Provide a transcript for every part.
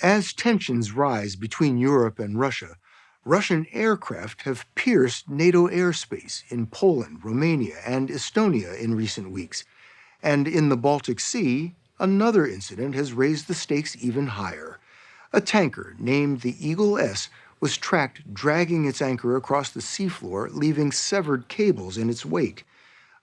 As tensions rise between Europe and Russia, Russian aircraft have pierced NATO airspace in Poland, Romania, and Estonia in recent weeks. And in the Baltic Sea, another incident has raised the stakes even higher. A tanker named the Eagle S was tracked dragging its anchor across the seafloor, leaving severed cables in its wake.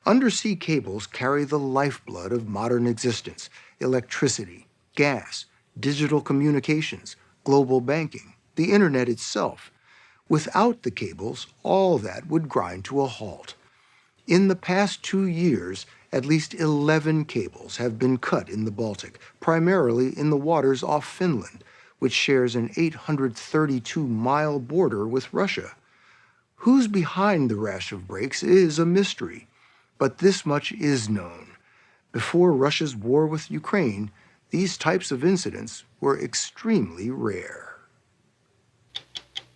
Undersea cables carry the lifeblood of modern existence: electricity, gas, digital communications, global banking, the internet itself. Without the cables, all that would grind to a halt. In the past 2 years, at least 11 cables have been cut in the Baltic, primarily in the waters off Finland, which shares an 832-mile border with Russia. Who's behind the rash of breaks is a mystery, but this much is known. Before Russia's war with Ukraine, these types of incidents were extremely rare.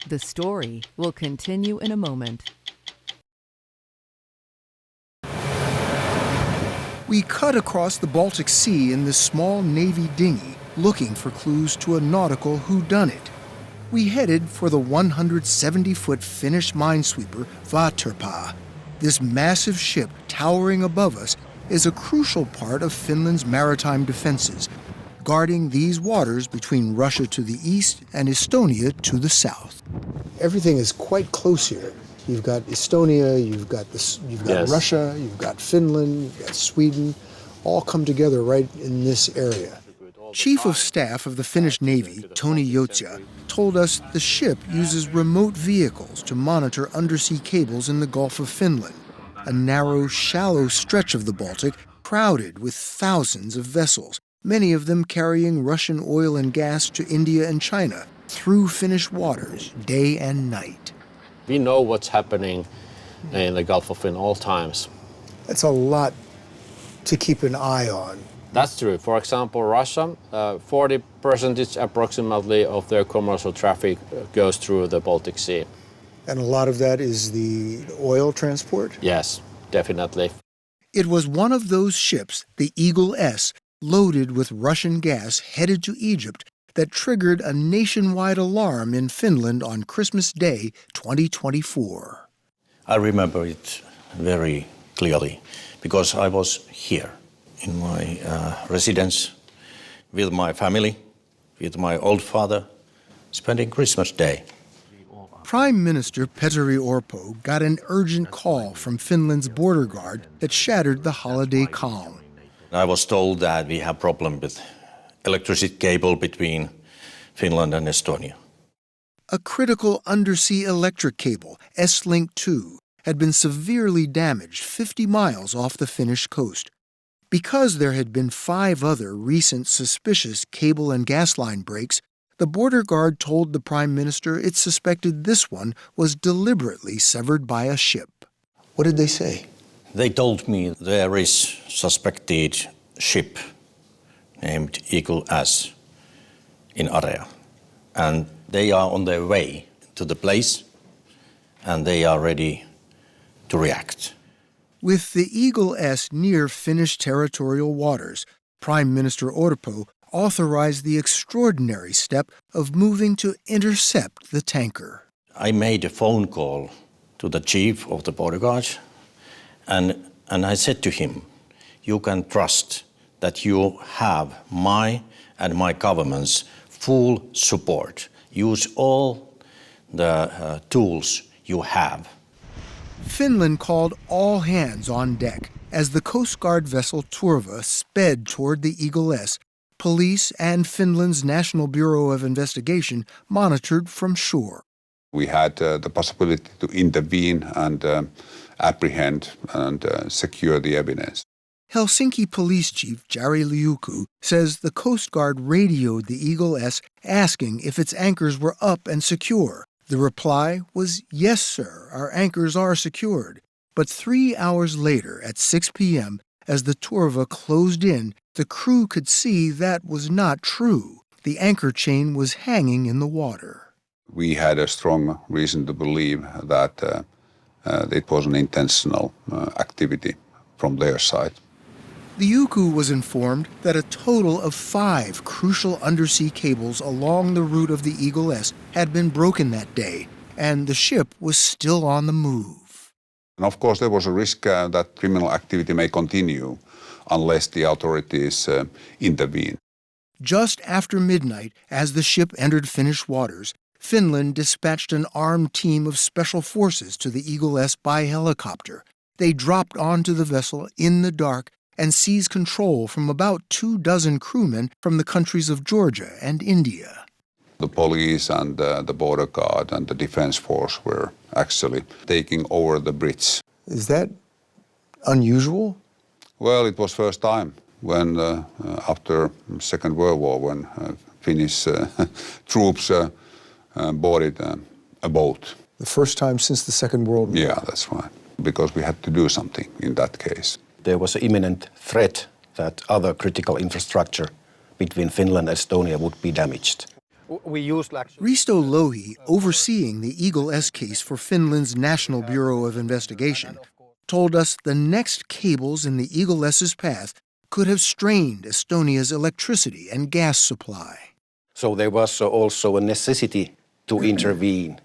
The story will continue in a moment. We cut across the Baltic Sea in this small Navy dinghy, looking for clues to a nautical whodunit. We headed for the 170-foot Finnish minesweeper Vaterpää. This massive ship towering above us is a crucial part of Finland's maritime defenses, guarding these waters between Russia to the east and Estonia to the south. Everything is quite close here. You've got Estonia, you've got Yes. Russia, you've got Finland, you've got Sweden, all come together right in this area. Chief of Staff of the Finnish Navy, Toni Joutsia, told us the ship uses remote vehicles to monitor undersea cables in the Gulf of Finland, a narrow, shallow stretch of the Baltic crowded with thousands of vessels, many of them carrying Russian oil and gas to India and China through Finnish waters day and night. We know what's happening in the Gulf of Finland all times. That's a lot to keep an eye on. That's true. For example, Russia, 40% approximately of their commercial traffic goes through the Baltic Sea. And a lot of that is the oil transport? Yes, definitely. It was one of those ships, the Eagle S, loaded with Russian gas headed to Egypt, that triggered a nationwide alarm in Finland on Christmas Day 2024. I remember it very clearly because I was here in my residence with my family, with my old father, spending Christmas Day. Prime Minister Petteri Orpo got an urgent call from Finland's border guard that shattered the holiday calm. I was told that we have problem with electricity cable between Finland and Estonia. A critical undersea electric cable, S-Link 2, had been severely damaged 50 miles off the Finnish coast. Because there had been 5 other recent suspicious cable and gas line breaks, the border guard told the Prime Minister it suspected this one was deliberately severed by a ship. What did they say? They told me there is suspected ship named Eagle S in area, and they are on their way to the place, and they are ready to react. With the Eagle S near Finnish territorial waters, Prime Minister Orpo authorized the extraordinary step of moving to intercept the tanker. I made a phone call to the chief of the border guard, and I said to him, you can trust that you have my and my government's full support. Use all the tools you have. Finland called all hands on deck as the Coast Guard vessel Turva sped toward the Eagle S. Police and Finland's National Bureau of Investigation monitored from shore. We had the possibility to intervene and apprehend and secure the evidence. Helsinki Police Chief Jari Liuku says the Coast Guard radioed the Eagle S asking if its anchors were up and secure. The reply was, yes, sir, our anchors are secured. But 3 hours later at 6 p.m., as the Turva closed in, the crew could see that was not true. The anchor chain was hanging in the water. We had a strong reason to believe that it was an intentional activity from their side. The Uku was informed that a total of 5 crucial undersea cables along the route of the Eagle S had been broken that day, and the ship was still on the move. And of course, there was a risk that criminal activity may continue unless the authorities intervene. Just after midnight, as the ship entered Finnish waters, Finland dispatched an armed team of special forces to the Eagle S by helicopter. They dropped onto the vessel in the dark and seized control from about 24 crewmen from the countries of Georgia and India. The police and the border guard and the defense force were actually taking over the bridge. Is that unusual? Well, it was first time when, after Second World War, when Finnish troops boarded a boat. The first time since the Second World War? Yeah, that's right, because we had to do something in that case. There was an imminent threat that other critical infrastructure between Finland and Estonia would be damaged. Risto Lohi, overseeing the Eagle S case for Finland's National Bureau of Investigation, told us the next cables in the Eagle S's path could have strained Estonia's electricity and gas supply. So there was also a necessity to intervene.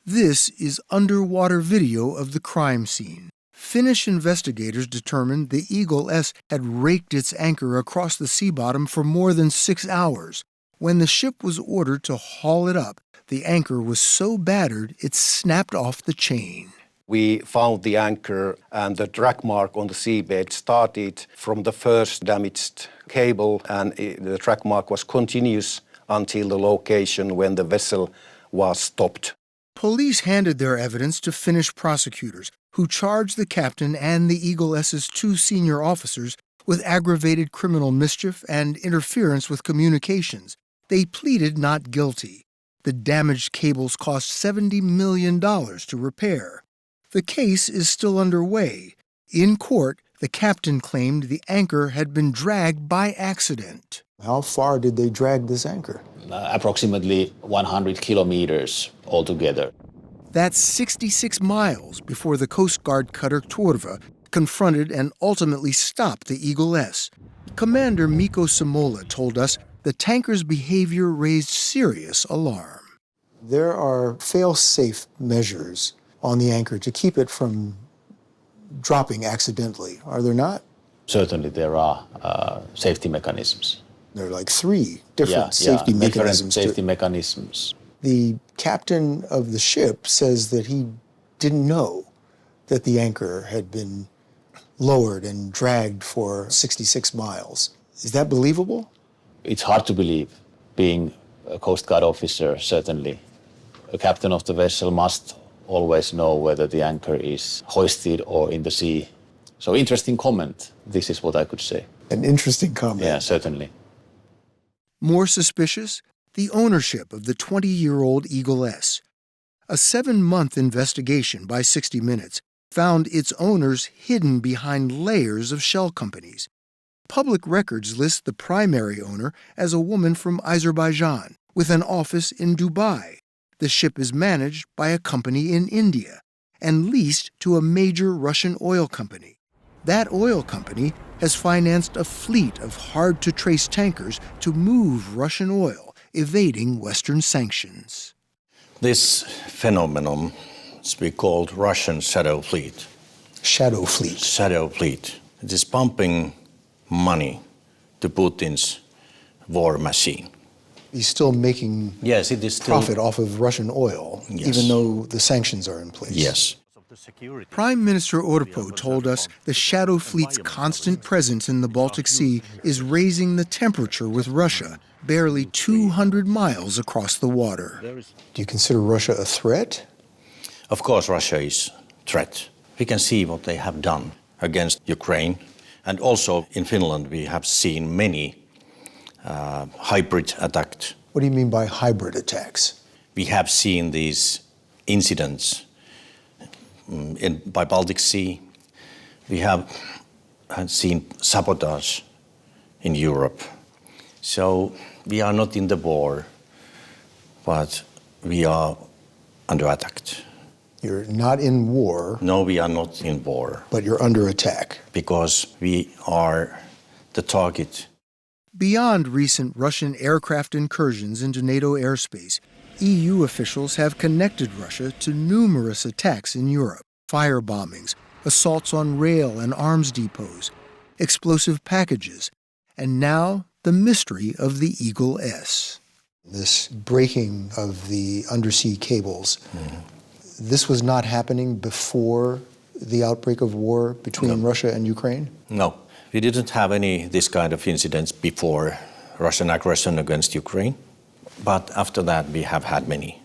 This is underwater video of the crime scene. Finnish investigators determined the Eagle S had raked its anchor across the sea bottom for more than 6 hours. When the ship was ordered to haul it up, the anchor was so battered it snapped off the chain. We found the anchor, and the track mark on the seabed started from the first damaged cable, and the track mark was continuous until the location when the vessel was stopped. Police handed their evidence to Finnish prosecutors, who charged the captain and the Eagle S's 2 senior officers with aggravated criminal mischief and interference with communications. They pleaded not guilty. The damaged cables cost $70 million to repair. The case is still underway. In court, the captain claimed the anchor had been dragged by accident. How far did they drag this anchor? Approximately 100 kilometers altogether. That's 66 miles before the Coast Guard cutter Turva confronted and ultimately stopped the Eagle S. Commander Mikko Samola told us the tanker's behavior raised serious alarm. There are fail-safe measures on the anchor to keep it from dropping accidentally, are there not? Certainly there are safety mechanisms. There are like 3 different safety mechanisms. Different safety mechanisms. The captain of the ship says that he didn't know that the anchor had been lowered and dragged for 66 miles. Is that believable? It's hard to believe, being a Coast Guard officer, certainly. A captain of the vessel must always know whether the anchor is hoisted or in the sea. So interesting comment. This is what I could say. An interesting comment. Yeah, certainly. More suspicious, the ownership of the 20-year-old Eagle S. A 7-month investigation by 60 Minutes found its owners hidden behind layers of shell companies. Public records list the primary owner as a woman from Azerbaijan with an office in Dubai. The ship is managed by a company in India and leased to a major Russian oil company. That oil company has financed a fleet of hard-to-trace tankers to move Russian oil, evading Western sanctions. This phenomenon is be called Russian shadow fleet. Shadow fleet. Shadow fleet. It is pumping money to Putin's war machine. He's still making Yes, it is still profit off of Russian oil, Yes. even though the sanctions are in place. Yes. Prime Minister Orpo told us the Shadow Fleet's constant presence in the Baltic Sea is raising the temperature with Russia, barely 200 miles across the water. Do you consider Russia a threat? Of course, Russia is a threat. We can see what they have done against Ukraine. And also in Finland, we have seen many hybrid attacks. What do you mean by hybrid attacks? We have seen these incidents by Baltic Sea. We have seen sabotage in Europe. So we are not in the war, but we are under attack. You're not in war. No, we are not in war. But you're under attack. Because we are the target. Beyond recent Russian aircraft incursions into NATO airspace, EU officials have connected Russia to numerous attacks in Europe, fire bombings, assaults on rail and arms depots, explosive packages, and now the mystery of the Eagle S. This breaking of the undersea cables, this was not happening before the outbreak of war between Russia and Ukraine? No, we didn't have any this kind of incidents before Russian aggression against Ukraine, but after that we have had many.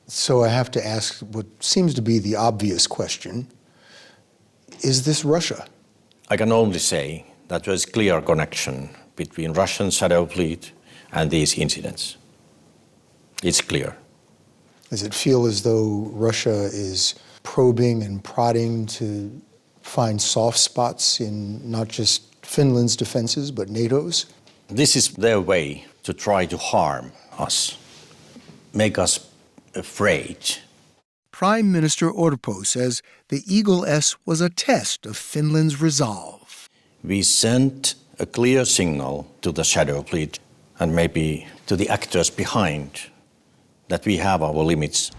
So I have to ask what seems to be the obvious question. Is this Russia? I can only say that there is clear connection between Russian shadow fleet and these incidents. It's clear. Does it feel as though Russia is probing and prodding to find soft spots in not just Finland's defenses, but NATO's? This is their way to try to harm us, make us afraid. Prime Minister Orpo says the Eagle S was a test of Finland's resolve. We sent a clear signal to the shadow fleet and maybe to the actors behind that we have our limits.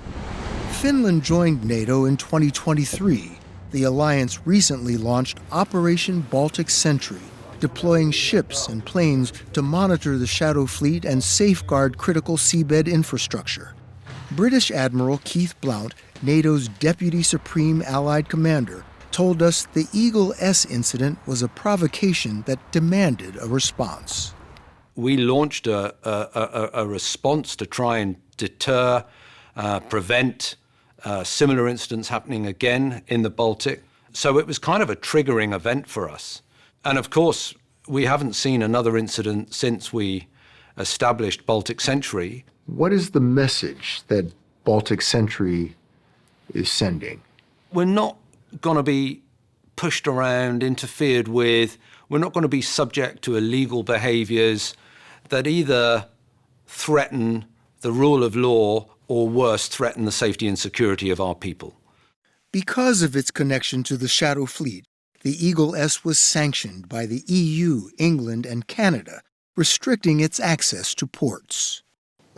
Finland joined NATO in 2023. The alliance recently launched Operation Baltic Sentry, deploying ships and planes to monitor the shadow fleet and safeguard critical seabed infrastructure. British Admiral Keith Blount, NATO's Deputy Supreme Allied Commander, told us the Eagle S incident was a provocation that demanded a response. We launched a response to try and deter, prevent similar incidents happening again in the Baltic. So it was kind of a triggering event for us. And of course, we haven't seen another incident since we established Baltic Sentry. What is the message that Baltic Sentry is sending? We're not going to be pushed around, interfered with. We're not going to be subject to illegal behaviours that either threaten the rule of law or worse, threaten the safety and security of our people. Because of its connection to the Shadow Fleet, the Eagle S was sanctioned by the EU, England, and Canada, restricting its access to ports.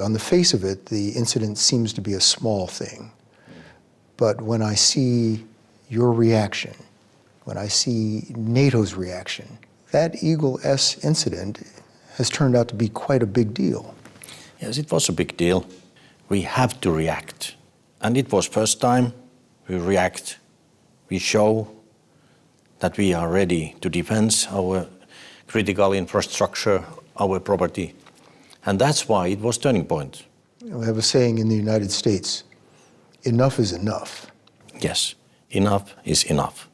On the face of it, the incident seems to be a small thing. But when I see your reaction, when I see NATO's reaction, that Eagle S incident has turned out to be quite a big deal. Yes, it was a big deal. We have to react. And it was first time we react. We show that we are ready to defend our critical infrastructure, our property. And that's why it was turning point. We have a saying in the United States, enough is enough. Yes, enough is enough.